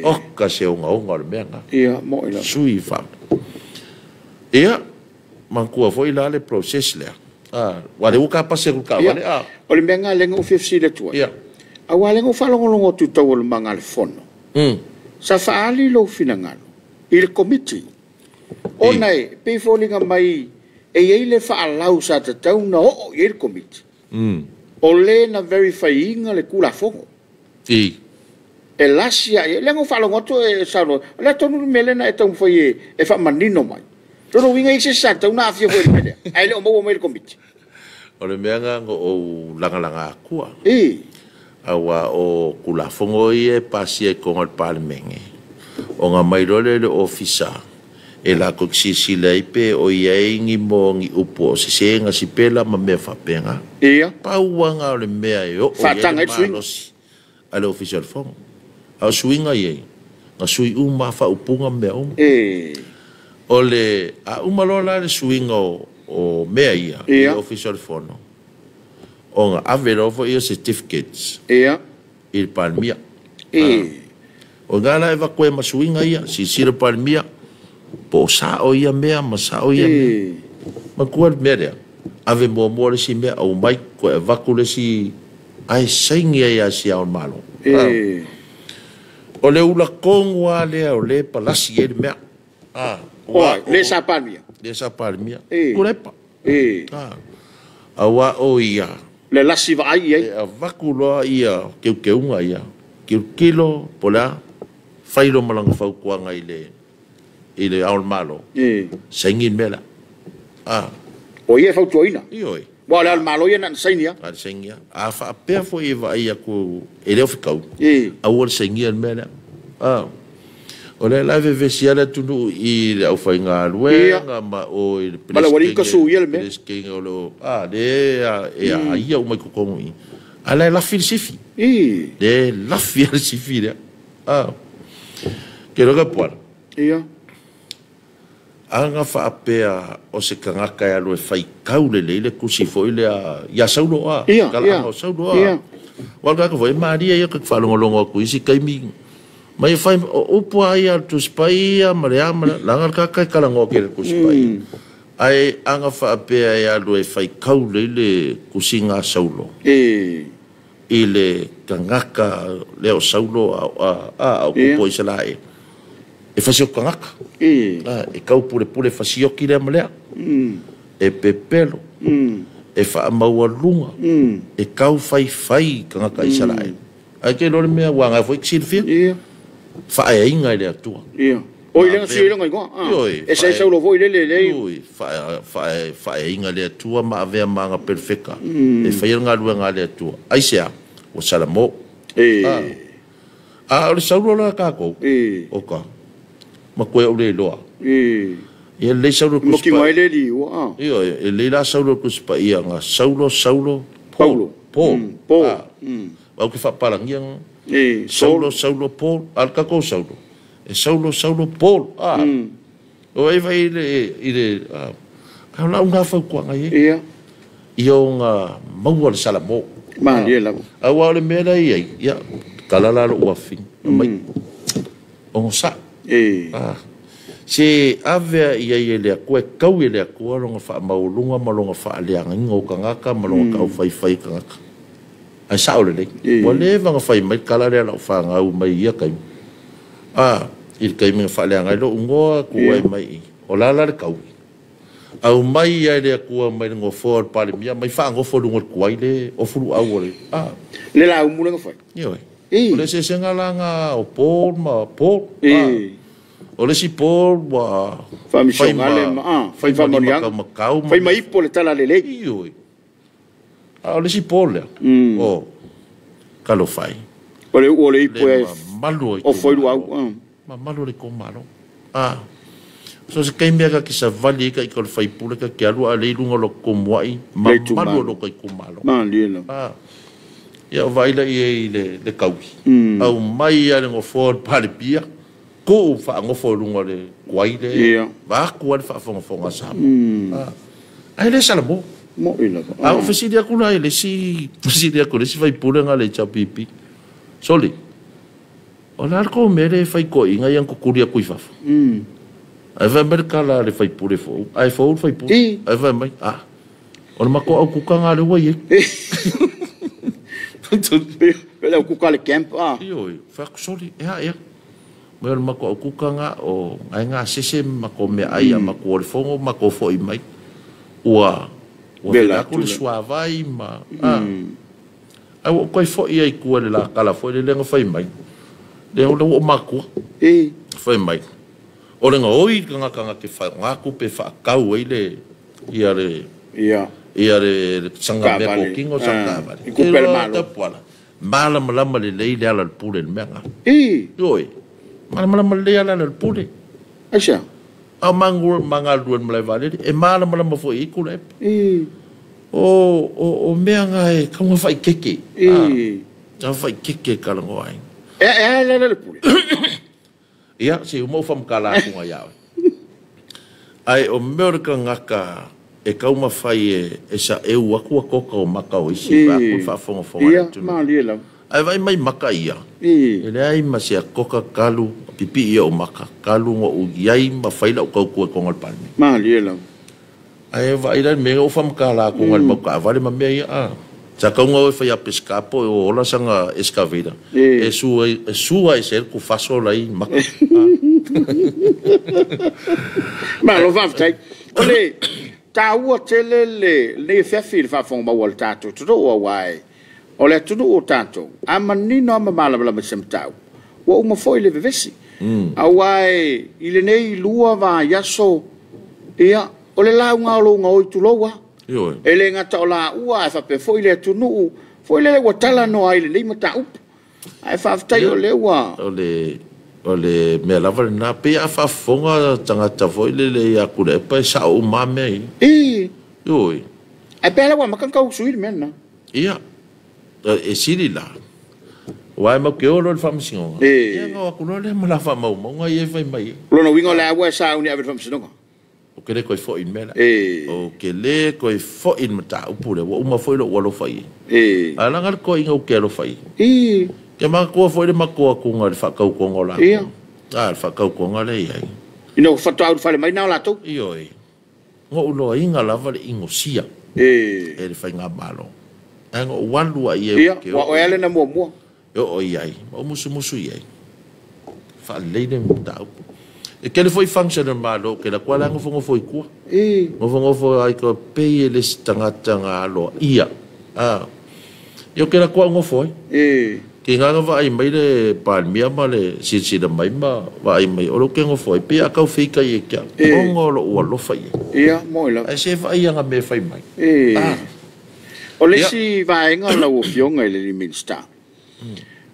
Oka se unga le mea nga. Ia, mo ila. Sui whawai. Ia, mankua fo i la le process lea. Wale uka pase kuka wale. O le mea nga lenga UFFC le tua. Ia. A wale nga whalongolongo tu tau o le manga le fono. Sa whaali lo finangalo. I le komiti. O nei, pe fōlinga mai, e eile whaalau sa te tau na o i le komiti. O le na verify inga le kula fongo. E lasia, e lengo whalongoto e saro, le tonu melena e tau whai e whamanino mai. Rono winga i se sa tau na afia fwere mele. Ai le o mau o mai le komiti. O le mea nga o langa akua. Awa o kula fongo i e pasi e konga le palemenge. O ngā mairole le ofisa e la koksisi leipe o ieingi mo ngi upo o se nga si pela ma mea whapenga. Pauanga o le mea e o whatanga e swing. A le official fongo. A swinga iei. Nga sui uma wha upunga mea uma. O le a umalola le swinga o mea ia. Le official fongo. O ngā averofo i o certificates. I palmia. O ngala e wakoe masuinga ia, si sira palmia, po sa o ia mea ma sa o ia mea ma kua mea rea ave mua le si mea au mai ko e vaku le si ai saingi ai a si au malo o le ula kongua lea o le palasi e le mea le sa palmia kurepa awa o ia le lasi va ai e a vaku loa ia keukeunga ia kilo pola failo malanga fau kuanga ile aul malo sengin mela o ia fau toina ioi wa le malo ia nan sainia sengia a fa pe fo e va ia ko ele ofikau a wor sengia mela o le live vesiala tunu i le au fainga luenga ma o i bala wari ka su ia me skinga lo de ia ia o mai ko kongi ala la filsifi de la filsifi que lo que pueda anga fa apea o se kangaka ya lo fai kaule le kusi foi le ya saulo kala o saulo wa ka foi maria ya ka fa longo ku isi kaimi mai fai o po ya tu spaia maria la ka kala ngo ke ku spai ai anga fa apea ya lo fai kaule le kusinga saulo ile kangaka le o saulo o po isalae e fasio kangaka e kau pure fasio ki le malea e pepelo e fa maua lunga e kau fai kangaka isalae ai ke lor mea wanga foi xilfia fa e inga le atua o ile si ile ngai ko e sai saulo foi le fa e inga le atua ma ave manga perfeka e fa nga luanga le atua ai sea o salamo o saulo la ka ko o ka ma koe o le loa ia le saulo kuspa mo ki mai le li wa le la saulo kuspa ia nga saulo Paulo au ke fa palangia saulo Paul al ka ko saulo e saulo Paul o e vai ile ka la una fa ko nga ia nga mau le salamo ma le la awa le mera ia kala la o fin mai on sa se ave ia le ko kau le ko longa fa maulunga malonga fa le ngo kangaka malonga kau fai kangaka ai saule le wale vanga fai mai kala le la fa ngau mai ia kai il kai me fa le ngalo ngo ko mai o la kau au mai ia le ko mai ngo for pale mia mai fa ngo for ngo ko ile o furu au le le la mu ngo fa yo le se sengalanga o Paul o le si Paul wa Faamisionare fai makau fai mai po le tala le yo o le si Paul o kalo fai o le po malu o foi lu au malu le ko malo so se kai mea ki sa vali ka ikol fai pule ka ki alu a leilunga lo komwai malu lo kai kumalo ia vai la ia le kauki au mai ia le ngofo pale pia ko fa ngofo lunga le kwai le va ko fa fonga sa ai le salamo mo ila au fesidia kuna le si vai pule nga le chapipi soli ona ko mere fai ko inga yang ko kuria kuifafa ai va merkala le fai pule fo ai fai pule ai va mai ona mako au kukanga le wai Pela ku kale camp Ioi, fa soli Mer mako kukanga o ai nga sese mako me ai mako le fongo mako foi mai. Ua bela ku suavai ma. Ai o koi foi ai ku le la kala foi le nga foi mai. Le o mako. Foi mai. O le nga oi kanga ke fa nga ku pe fa kau ile ia le sanga me ko kingo sanga ba ku per malo mala le le ala pule menga oi mala le ala le pule acha a mangal duan mala vale e mala fo iku le o menga e como fai keke já fai keke kala ngoi le pule ia se o mo fam kala ku ya ai o merka ngaka e kauma fai e sa e ua kua koka o maka o isi pa ku fa fonga ia ma lie la Ai vai mai maka ia. I. E le ai ma se koka kalu pipi ia o maka. Kalu ngo u iai ma faila o kau kua kongal pani. Ma liela. Ai vai lan me o fam kala kongal ma ka vale ma me ia. Sa kau ngo fai a pescapo o ola sanga escavida. E sua e ser ku faso lai maka. Ma lo va tai. Ole ta ua tele le fefi fa fong ma wal tato to o wai. Ole tudo o tato. Amani no ma mala bla sem tau. Wa uma foi le vesi. A wai ile nei lua va yaso. Ia ole la nga lo nga o tu loa. Yo. Ele ngata ola ua fa pe foi le tunu. Foi le wa tala no ai le mata up. Ai fa tai ole wa. Ole me lava na pe a fa fonga tangata foi le ya ku le pa sa o mame. Yo. Ai pela wa makan kau suir men na. Ia. E siri la. Wai ma ke olo fa msingo. Ia nga ku le ma la fa mau nga ye fai mai. Lo no wingo la wa sa uni ave fa msingo. O ke le ko fo in mela. O ke le ko fo in mata upule wa uma foi lo walo fai. Ala ngal ko inga ke lo fai. Ke ma ko foi le ma ko ku nga fa ka ko ngola. Ia. Fa ka ko ngale ai. Ino fa tau fa le mai na la to. Iyo e. Ngo ulo inga la va ingo sia. E le fai nga malo. Ngo walu ai e. Ia, wa ele na mo. Yo o ai. O musu ai. Fa le de mata. E ke le foi function malo ke la kwala ngo foi ku. Ngo foi ai ko pe le tanga lo ia. Yo ke la kwa ngo foi. Ke nga va ai mai le palmia ma le si da mai ma va ai mai o lo ke ngo foi pe a ka fika e ke. Ngo lo o lo fai. Ia, mo la. Ai se vai nga me fai mai. O le si vai nga la o fionga le minsta.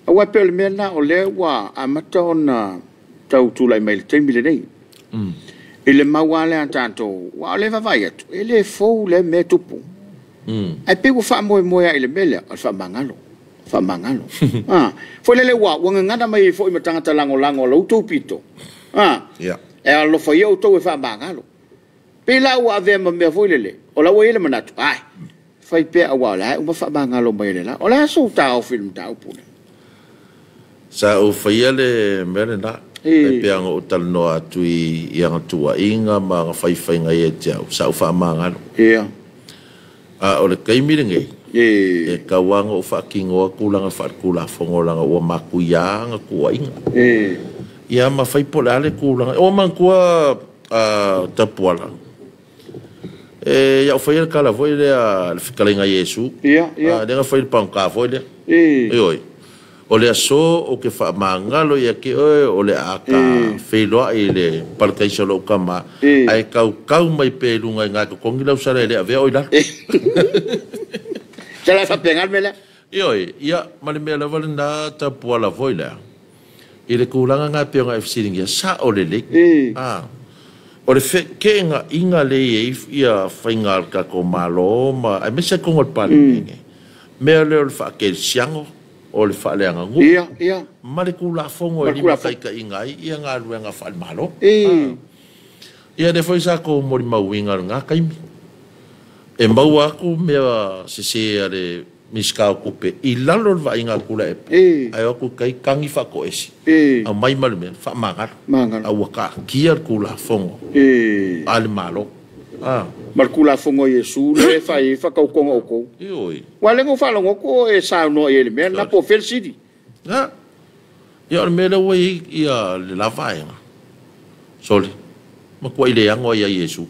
A wa pe le mena o le wa amata ona tau tu lai mai le temi le nei. Ele mawale antanto wa le va vai atu. Ele fo le me tupu. Ai pe wo fa mo ya ele mele al fa mangalo. Fa mangalo. Foi le wa ngada mai fo i matanga lango lo tu pito. E allo fa yo to fa mangalo. Pe la wa ve ma me foi le. O la wo ele manatu. Ai. Fai pe a wa la uma fa mangalo mai le la. O la so ta o film ta pu. Sa o fa ele mele na. E pe ang o tal no atu i ang tua inga ma fai nga e jau. Sa o fa mangalo. Ia. O le kai miringe. E kawanga o whakingoa kulanga whakula whongolanga o makuia nga kua inga. Ia ma whai pole ale kulanga. O man kua tapuala. Ia o whai kala voi lea le whikalenga Yesu. Ia. Denga whai pangka voi lea. Ioi. O le aso o ke wha mangalo ia ke o le aka wheloa i le palkaisa lo kama. Ai kau mai pelunga i ngā kongilau sara ele a vea oila. Sala fa pengal mela. Ia male mela vale na tapuala voi lea. I le kulanga ngā peonga e fsiringia sa o le le. O le ke nga inga le ia whaingal ka ko malo ma ai mesa kongol pale nge. Mea leo le wha ke siango o le wha leanga ngu. Ia. Ma le kula fongo e lima kai ka ingai ia ngā ruenga wha malo. Ia de foi sa ko mori mauinga ngā kaimi. E mau aku mea se ale miskau kupe i lalo va inga kula e ai aku kai kangi fa ko esi a mai mal men fa mangar a waka kia kula fongo ale malo mar kula fongo Yesu le fa ka ko ko oi wale ngo fa lo ko e sa no ele men na po fel city ia me le we ia le lava ia soli ma ko ile ngo ia Yesu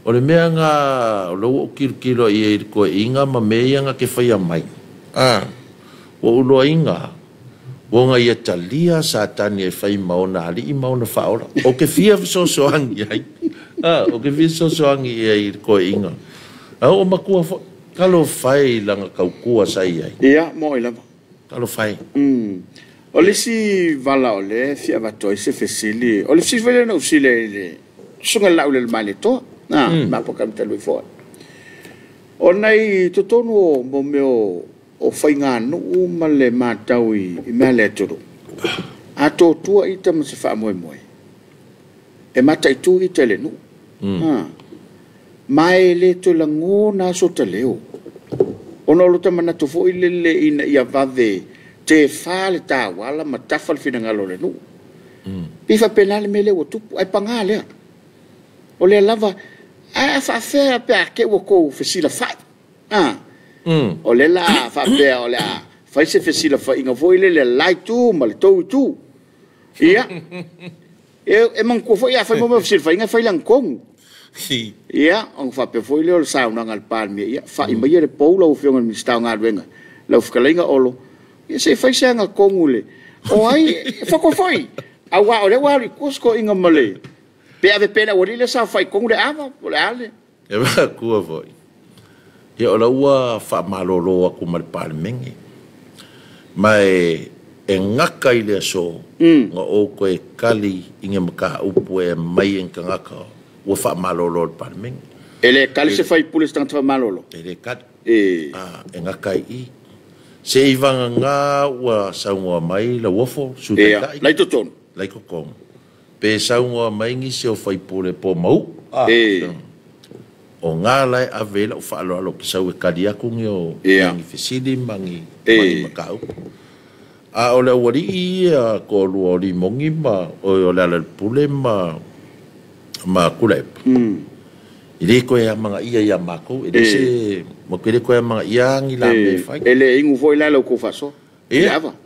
o le mea ngā lo kilo i e ko inga ma mea nga ke whaia mai. O uloa inga. O nga ia talia sa tani e whai maona ali i maona whaora. O ke fia sosoangi ai. O ke fia sosoangi i e ko inga. O makua kalo whai langa kaukua sai ai. Ia, mo i lama. Kalo whai. O le si vala o le fia vatoi se fesili. O le si vele na usile le sunga lau le male toa. Ma po kam telu fo. O nei totonu mo meo o whainga no ma le matau i mea le turu. A tō tua i ta ma se wha moe moe. E mata i tū i te le nu. Mai le to la ngō nā so te leo. O Ono lo tamana to fo ile ina ia vave te fale ta wala matafal finangalo le nu. Pifa penale mele o tupu ai pangale. O le lava a fa fe pe ke wo ko fesila fa. O le la fa pe o le fa se fesila fa inga vo ile le lai tu mal to tu. Ia. E man ko fo ia fa mo fesila fa inga fa ilang kong. Si. Ia, ang fa pe foi le sa una ngal palme ia fa i mai le poulo o fiong mi sta nga wenga. La fkalinga olo. Ia se fa sanga kongule. O ai fa ko foi. Awa o le wa kusko inga male. Pe ave pena o le sa fa kongule ava, o le ale. E va ku foi. Ia ola ua fa malolo aku mal palmengi. Mai e ngaka i le so. Nga o ko e kali inga maka upu e mai en ngaka. Ua fa malolo palmengi. Ele kali se fai pulis tang fa malolo. Ele kat. E ngaka i. Se ivanga nga ua saunga mai la wofo su te kai. Lai toton. Lai kokong. Pe saunga mai ngi se o fai pule po mau. O ngā lai a vela o whaalo alo ki sau e kari aku ngi o mangi fesili mangi makau. A o le wari i a ko lua o li mongi ma o le ala pule ma kulep. I le koe a mga ia ia mako. I le se mo kere koe a mga ia ngi la me fai. Ele ingu foi la lo ko faso. Ava.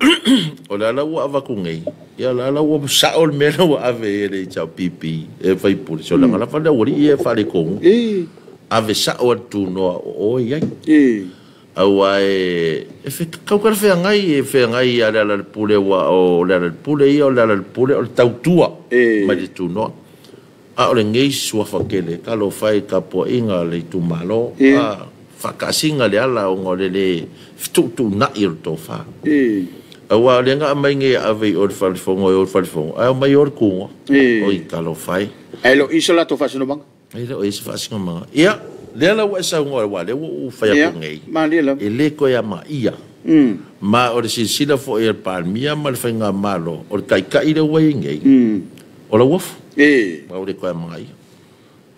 O le ala ua ava kungei. Ia la ala ua sao le mena ua ave e le chao pipi. E fai pule. So la ngala whale wari i e whare kongu. Ave sao atu noa o iai. Aua e kaukara whea ngai e whea ngai a le ala pule wa o le ala pule i o le ala pule o le tautua. Mai le tu noa. A ole ngei sua whakele, ka lo whai ka po inga le tu malo, a whakasinga le ala o ngore le fitu na i roto wha. A wa le nga mai nge ave o le whalifongo e o le whalifongo, a mai o le kunga, o i ka lo whai. E lo iso la to whasino banga? E lo iso whasino banga. Ia, le ala wa sa ngore wa, le wa u whai a kungei. Ma le la. E le koe a ma ia. Ma o le sila fo e le palmia, ma le whainga malo, o le kai le wai ngei. O la wofu. Ma o le koe mga ia.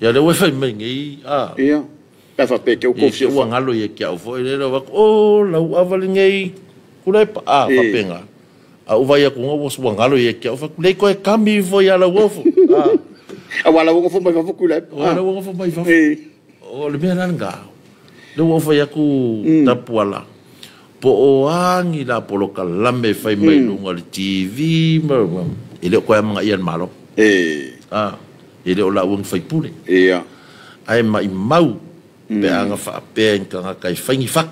Ia le wefai mai ngi. Ia. Pefa pe ke o kofio. Ua ngalo ia kia o foi. Le wak, o lau awali ngai. Kulai pa. Papenga. A uwai aku ngawos ua ngalo ia kia o foi. Le koe kami foi ala wofu. A wala wofu mai wafu kulai. Wala wofu mai wafu. O le mea nanga. Le wofu aku tapuala. Po o angi la poloka lambe fai mai lunga le TV. Ile koe mga ian malo. Ele o la uang fai pule. Ai mai mau pe anga fa pe nga kai fangi fa.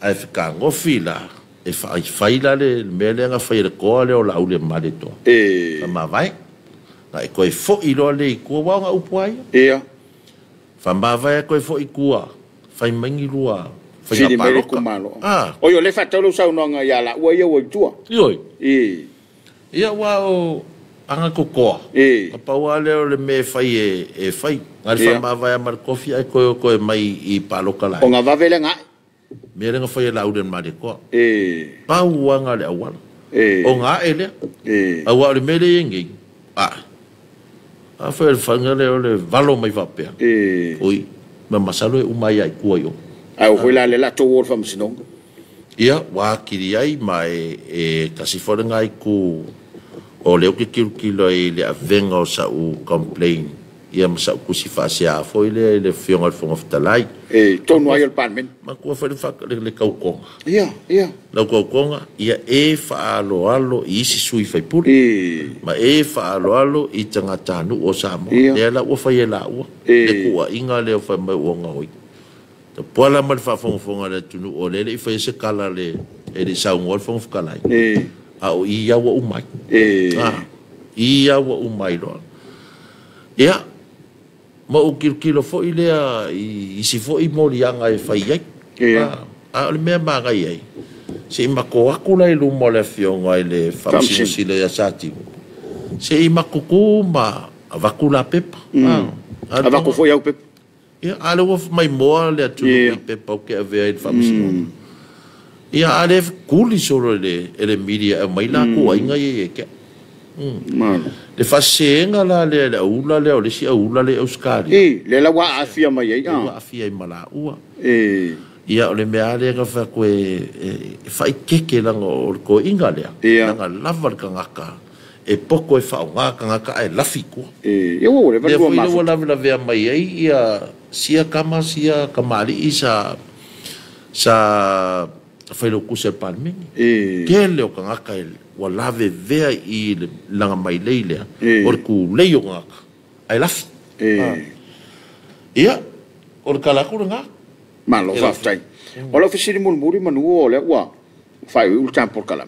Ai fa ngofi la e fai la le mele nga fai le ko le o la ule male to. Ma vai. Na e koe fo i lo le ko wa nga upuai. Fa ma vai koe fo i kua. Fai mangi lua. Fai mele ku malo. O yo le fa tolo sa no nga ya la ua ia o tua. Ioi. Ia wa o anga kokoa. Apa wale o le me fai e fai. Ngari wha mawai a markofi ai koe mai i paloka lai. O ngā wawele ngā? Mea renga whai e lauden mare koa. Pau wanga le awala. O ngā e lea. Awa o le mele e ngei. A whai e whanga le o le valo mai wapea. Oi. Ma masalo e umai ai kua yo. Au hoi la le la tō wōr whamasinonga. Ia, wā kiri ai ma e kasi wharenga ai ku o leo ke kilo e le avenga o sa u complain. Ia ma sa u kusi whaasea a foi le whionga le whonga whatalai. Tonu ai al parmen. Ma kua whaere whaka le kaukonga. Ia. Lau kaukonga, ia e whaalo i isi sui whaipuri. Ma e whaalo i tanga tānu o Samoa. Lea la ua whai e la ua. Le kua inga leo whai mai uonga hoi. Ta poala ma le whafonga le tunu o lele i whai se kala le e le saunga le whonga whakalai. A o i awa umai. I awa umai loa. Ia, ma o kilo fo i lea i si fo i mori anga e whai ai. A o le mea maga i ai. Se i mako aku lai lumo le fionga i le whamsino si le asati. Se i mako ku ma a waku la pepa. A waku fo i au pepa. Ia, ale waf mai moa le atu i pepa o ke a vea i le whamsino. Ia ale kuli solo le media e mai la ko inga ye ke. Le fasenga la le aula le o le si aula le euskari. Le la wa afia mai ai. Wa afia i mala ua. ia o le mea le ka fa ko fai keke lang o ko inga le nga lava ka ngaka e poko e fa ngaka ngaka e lafi ko ia o le va ma le la vea mai ai ia sia kamali isa sa fai lo kusa palme ke le o ka ngaka wa lave vea i langa mai leile o ku leio ngaka ai lafi ia o kala ko nga malo faftai o lo fisiri mulmuri manu o le wa fai u tampo kala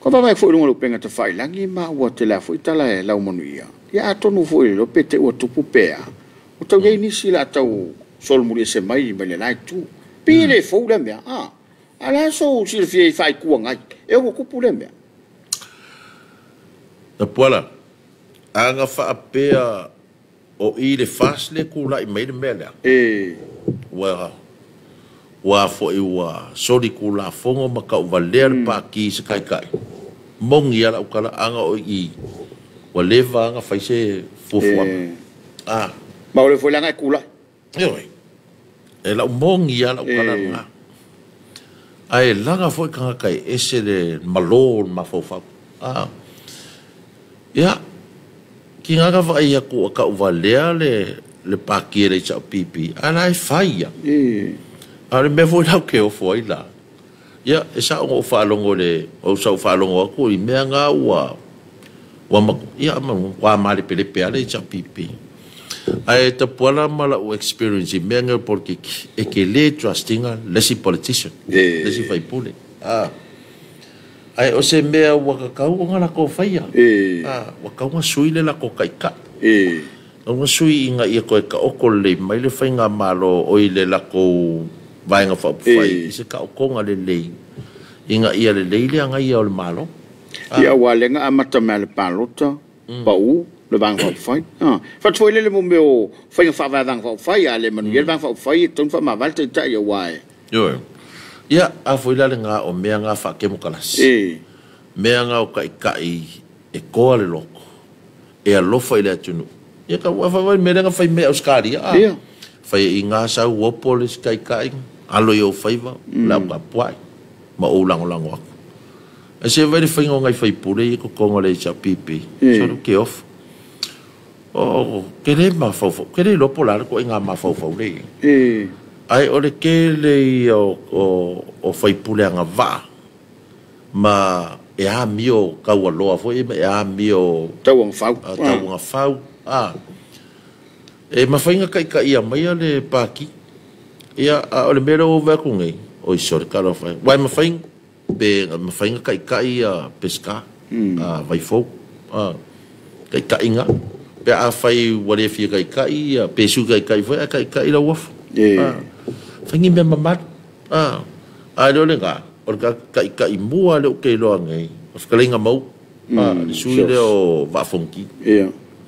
ko va mai foi lo penga te fai langi ma wa te la foi tala e la monuia ya tonu foi lo pete o tupu pea o tau ye ni sila tau sol muri se mai me le lai tu pire fo le mea ala so si le fie fai ku ngai e o ku pule mea na pola anga fa apea o i le fasle ku lai mai le mea wa fo i wa sori ku la fongo ma ka valer pa ki se kai kai mong ia la kala anga o i wa leva anga fai se fofo ma o le foi langa ku la e la mong ia la kala nga ai langa fo ka kai ese le malon ma fofa ya ki nga va ia ku ka valer le pa ki le cha pipi ana e fai ale me foi la ke o foi la ya esa o fa longo le o sa fa longo ko i me nga wa ma ya ma wa mali pele pele cha pipi ai te pola mala o experience me nga porque e que le trustinga lesi politician lesi fai pule ai o se me wa ka nga la ko fai wa ka nga suile la ko kai ka nga sui inga ia ko ka o ko le mai le fai nga malo o ile la ko vai nga fa fai se ka ko nga le inga ia le le nga ia o le malo ia wale nga amata mele palota pa u le bang fa fai fa foi le mo meu fai nga fa va bang fa fai ale man ia bang fa fai ton fa ma valte ta ia wai ia a foi la nga o me nga fa ke mo kalas me nga o kai kai e ko le loko e a lo fai le tunu ia ka wa fa me nga fai me auskari fai inga sa o polis kai kai alo yo faiva la pa puai ma o lang e se vai fai ngai fai pure ko ko le cha pipi so ke off ke le ma fo ke le lo polar ko inga ma fo le ai o le ke le o fai pure nga va ma e a mio ka wa lo fo e a mio tau nga fau e ma fai nga kai kai ia mai le paki ia o le mero va con ngai o sor ka lo fai vai ma fai ma fai nga kai kai pesca vai fo kai kai nga pe a fai wa le fi kai kai pe su kai kai foi kai kai la wof fai ngi me mamat a lo le ga o ka kai kai mua le ke lo ngai o ka lenga mau su le o va fonki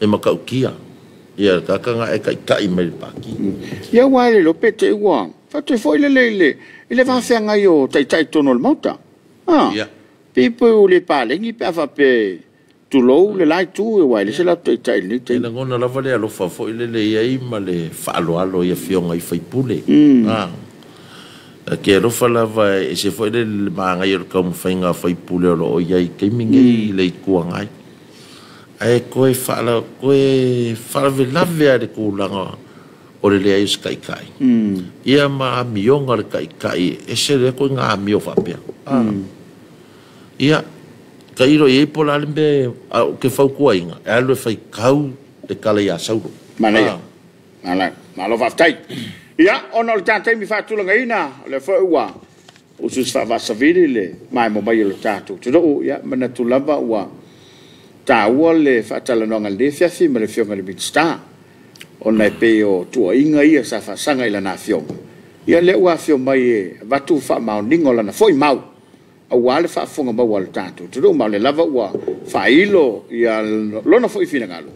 e ma ka kia ia ka nga e kai mai paki ia wale lo pete wa fa te foi le ile va fa nga yo tai tono le mota ia people le pale ngi pa fa pe tu lo le lai tu e wale se la tai ni te la ngona la vale lo fa foi le ai ma le fa alo ia fio ngai fai pule ke lo fa la va e se foi le ma nga yo ka mo fai nga fai pule lo ia ke mingi le ku ngai ai koe fala velave a le kulanga o le lea ius kai kai ia ma mionga le kai kai e se le koe ngā mio whapea ia ka iro i pola le mbe ke whau kua inga e alu e whai kau le kala ia sauro mana ia malo whaftai ia ona le tātai mi whātulanga ina le whau ua o sus whawasaviri le mai mo mai le tātou tudo ia mana tulava ua ta ua le whaatalanoanga le fiafi ma le fionga le bitsta o nei pe o tua inga ia sa whasanga ila na fionga ia le ua fio mai e watu wha mao ningo lana foi mau a ua le whaafonga mau al tātou tudo mau le lava ua whailo ia lona foi fina ngalo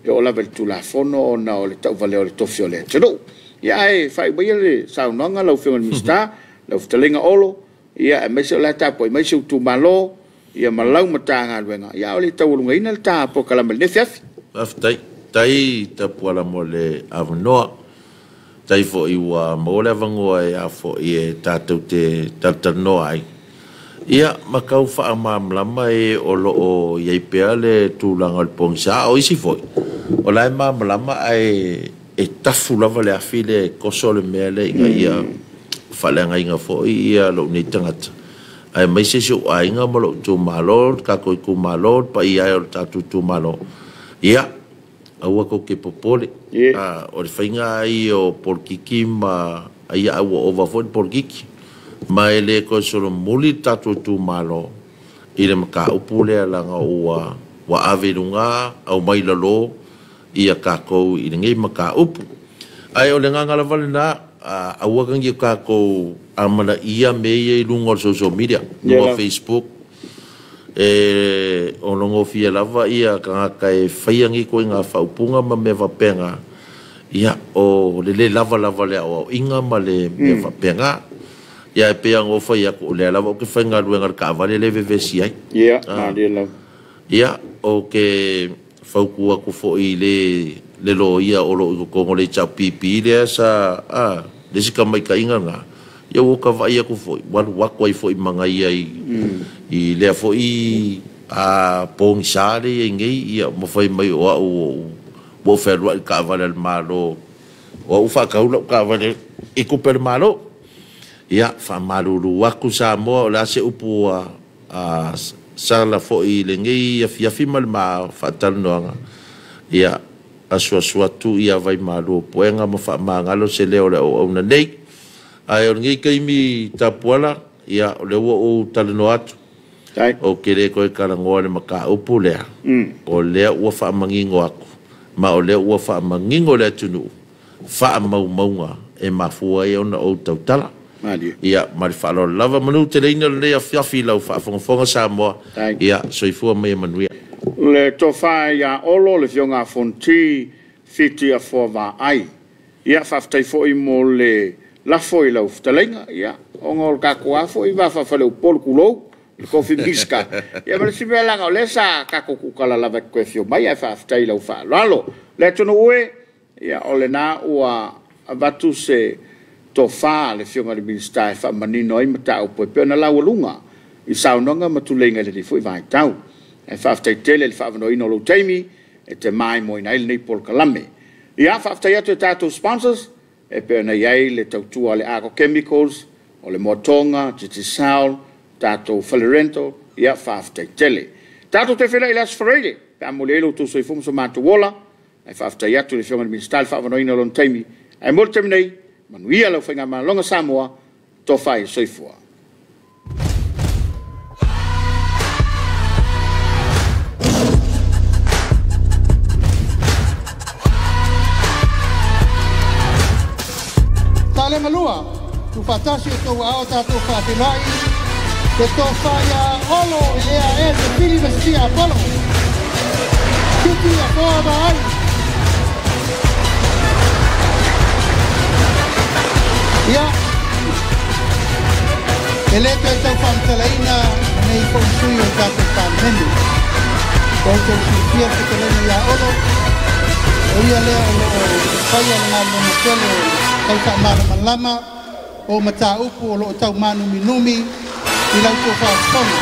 e o lava le tula fono o na o le tau vale o le tofio le tudo ia e whai mai le saunanga lau fionga le bitsta lau ftalinga olo ia e meise o la tapo e meise utu malo ia malau matanga luenga ia ole taulunga ina le tapo kala mal nefiaf aftai tai ta puala mo le avnoa tai fo I wa mo le vangoa ia fo I tātou te tatano ai. Ia makau fa mamlama o lo o iai pea le tūlanga le pongsa o isi foi. O lai mamlama ai tafu lava le afi le koso le mea le inga ia whalenga inga foi ia lo ni tangata. Ai mai se o ainga mo lo tu malo ka ko ku malo pa ia o tatu tu malo. Ia aua ko ke popole. O le whainga ai o porkiki ma ai aua overford porkiki. Mai le ko solo muli tatu tu malo I le maka upule langa ua wa avelunga au mai lalo ia kako I le ngai maka upu ai o le nganga la valena aua kangi kako amala ia me I lunga social media no Facebook o longo fia lava ia kanga kai faiangi ko nga faupunga ma me vapenga ia o le lava le o inga ma le me vapenga ia pe ang ofa ia ko le lava o ke fainga luenga ka vale le vevesi ai ia na le la ia o ke faukua ko fo I le lo ia o lo ko ngole cha pipi le sa le sika mai ka inga nga ia o ka vai ko fo wa ko fo I manga ia I le fo I pong sare ngai ia mo fai mai o fer ka vale malo o fa ka ka vale I ko per malo ia fa malulu waku Samoa la se upu sala fo I le ngai ia fimal ma fa talnoanga ia asua tu ia vai malu poenga mo fa mangalo se leo le o na nei ai on ngai kai mi tapuala ia le o talno atu o kere ko kala ngole maka upu le o le o fa mangingo aku ma o le o fa mangingo le tunu fa maunga e mafua ia ona o tautala ia mal falo lava manu te leina le afiafi lau fa fonga Samoa ia soifua mai manuia le tofa ia olo le fionga fonti fiti a fova ai ia faftai foi mo le la foi lau ftalenga ia ongol ka kwa foi va fa fale pol kulo le kofi miska ia mal sibela ga le sa ka ko kala lava ko fio mai fa ftai lau fa lalo le tono we ia ole na ua avatu se tofa le fionga le ministai fa manino I mata o pe na la lunga I saunonga matulenga le foi vai tau e fa ftai tele le fa no ino lo taimi e te mai mo ina nei por kalame ia fa ftai atu tato sponsors e pe na yai le tautua le agrochemicals o le motonga te saul tato falerento ia fa ftai tele tato te fela ilas frele pa molelo tu so ifum so matu wola e fa ftai atu le fionga le ministai fa no ino lo taimi e mo terminei manuia lo whainga malonga Samoa, to whai soifua. Tale malua, tu fatasi o tau ao tātou whāpilai, te tō whaia olo ea te pili vestia apolo. Kiti a kōa ai. Ia, e le kai tau whamtalaina nei fōnsui o tātou Faamisionare. Koutou si pia te kalena ia olo, o ia lea o whaia ngā mona tele tau ka mara malama, o mata upu o lo tau manu minumi, I lau tō whaasona.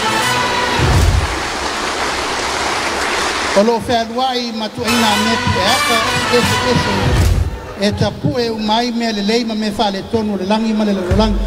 O lo whaeluai matuaina mepi e aka, ese, e tapu e umai mea le leima me whale tonu le langi ma le langi.